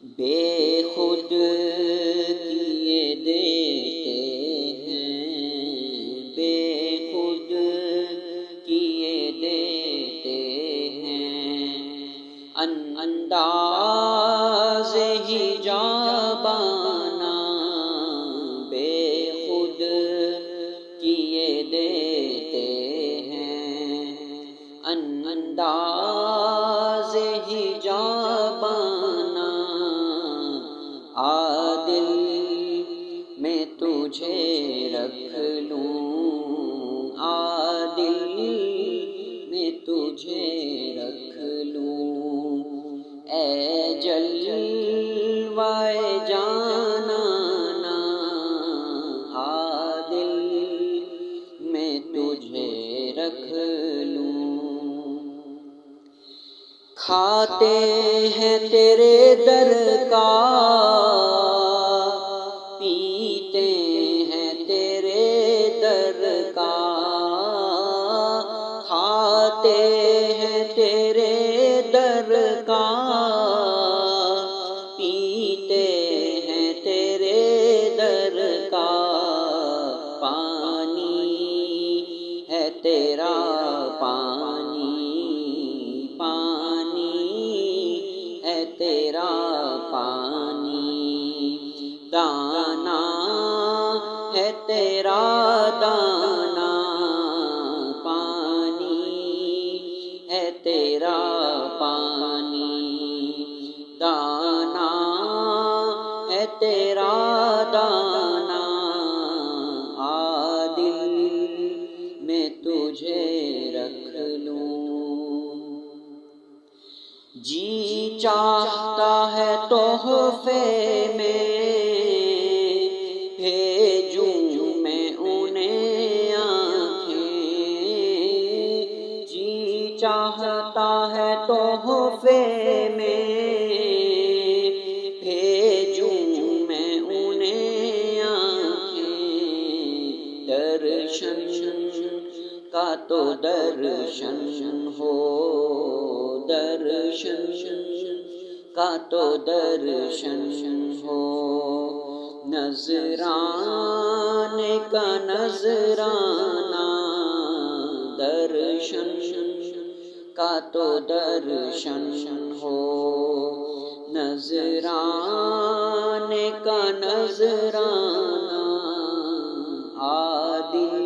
بے خود کیے دیتے ہیں، بے خود کیے دیتے ہیں، انداز حجابانہ بے خود کیے دیتے ہیں، انداز حجابانہ عادل میں تجھے رکھ لوں، عادل میں تجھے رکھ لوں، اے جلوائے جانانا عادل میں تجھے رکھ لوں۔ کھاتے ہیں تیرے در کا، پیتے ہیں تیرے در کا، کھاتے ہیں تیرے در کا، پیتے ہیں تیرے در کا، پانی ہے تیرا پانی، پانی ہے تیرا پانی، دانا ہے تیرا دانا، پانی ہے تیرا پانی، دانا ہے تیرا دانا، عادل میں تجھے رکھ لوں۔ جی چاہتا ہے تحفے میں بھیجوں میں انہیں آنکھیں، جی چاہتا ہے تحفے میں بھیجوں میں انہیں آنکھیں، درشن کا تو درشن ہو، درشن کا تو درشن ہو، نذرانے کا نذرانہ، درشن کا تو درشن ہو، نذرانے کا نذرانہ، عادل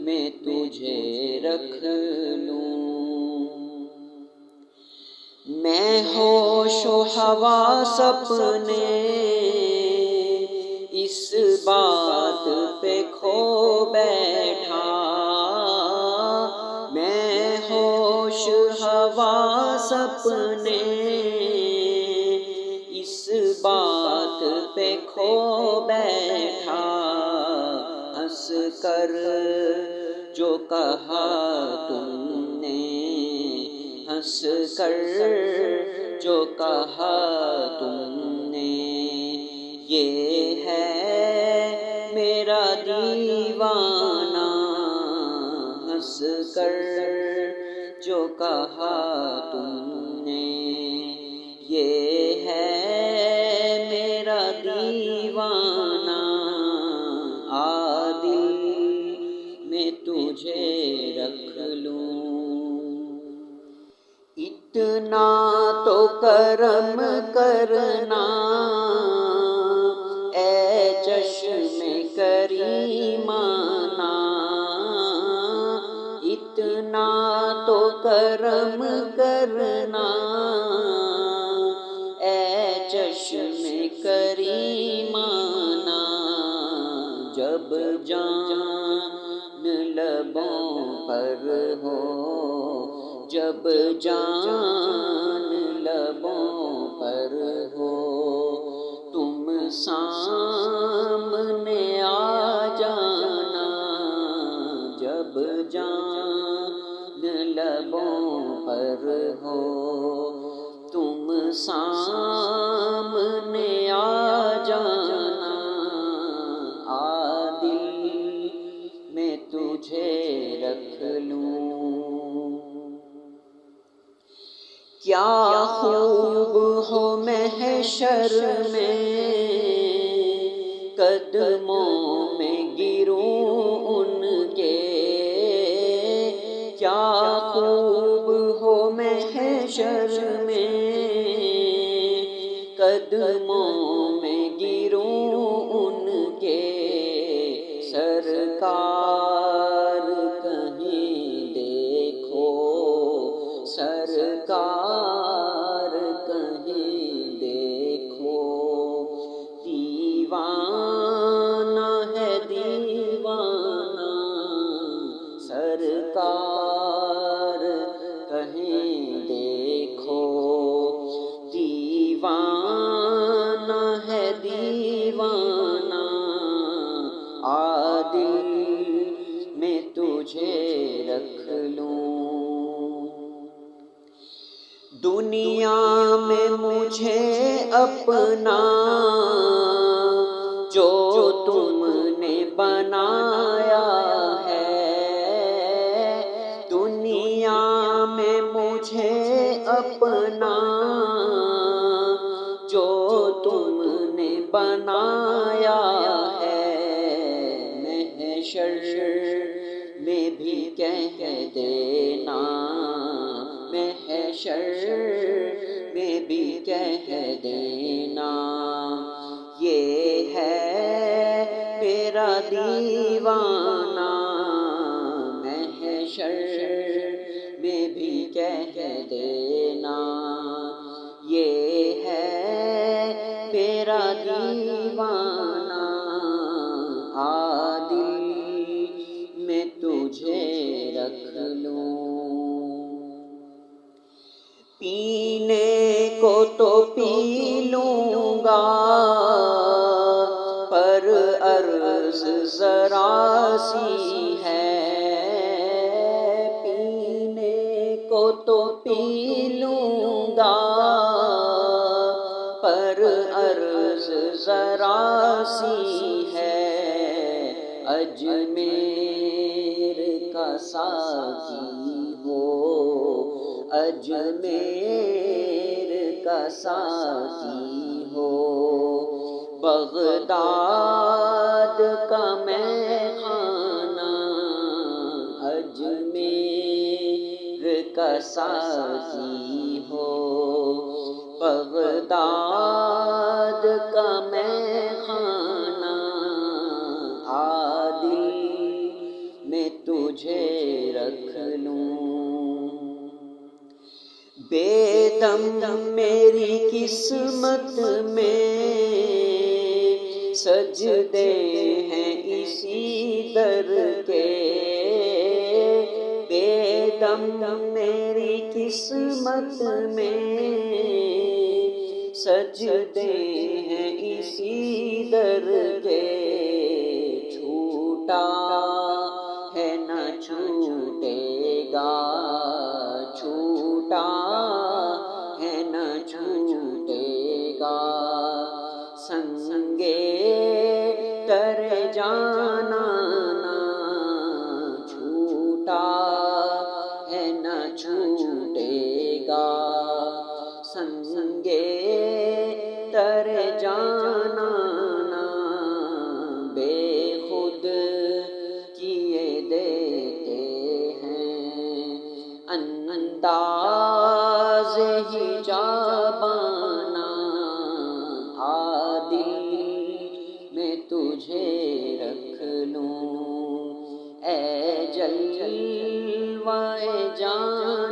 میں تجھے رکھ لوں۔ میں ہوش و حواس اپنے اس بات پہ کھو بیٹھا، میں ہوش حواس اپنے اس بات پہ کھو بیٹھا، ہنس کر جو کہا تم نے، ہنس کر جو کہا تم نے، یہ ہے میرا دیوانہ، ہنس کر جو کہا تم نے، یہ ہے میرا دیوانہ، عادل میں تجھے رکھ لوں۔ اتنا تو کرم کرنا اے چشم کریمانہ، اتنا تو کرم کرنا اے چشم کریمانہ، جب جان لبوں پر ہو، جب جان لبوں پر ہو، تم سامنے آ جانا، جب جان لبوں پر ہو، تم سامنے آ جانا، عادل میں تجھے رکھ لوں۔ محشر میں قدموں میں گروں ان کے، کیا خوب ہو محشر میں قدموں میں گروں ان کے، سرکار کہیں دیکھو، سرکار کہیں دیکھو، دیوانہ ہے دیوانہ، سرکار کہیں دیکھو، دیوانہ ہے دیوانہ، عادل میں تجھے رکھ لوں، دنیا میں مجھے اپنا جو تم نے بنایا ہے، دنیا میں مجھے اپنا جو تم نے بنایا ہے، محشر میں بھی کہہ دینا، محشر میں بھی کہہ دینا، یہ ہے میرا دیوانہ، محشر میں بھی کہہ دینا، یہ ہے میرا دیوانہ، عادل میں تجھے رکھ لوں، پینے کو تو پی لوں گا پر عرض ذرا سی ہے، پینے کو تو پی لوں گا پر عرض ذرا سی ہے، اجمیر کا ساقی ہو، اجمیر کا ساقی ہو، بغداد کا میں خانہ، اجمیر کا ساقی ہو، بغداد کا میں خانہ، عادل میں تجھے رکھ لوں، بے دم میری قسمت میں سجدے ہیں اسی در کے، بے دم میری قسمت میں سجدے ہیں اسی در کے، چھوٹا ہے نہ چھوٹے گا، چھوٹا ہے نہ چھوٹے گا، سنگے تر جانا نا، چھوٹا ہے نہ چھوٹے گا، سنگے تر جانا نا، بے خود کیے دیتے ہیں انداز حجابانہ، عادل میں تجھے رکھ لوں، اے جلوہ جان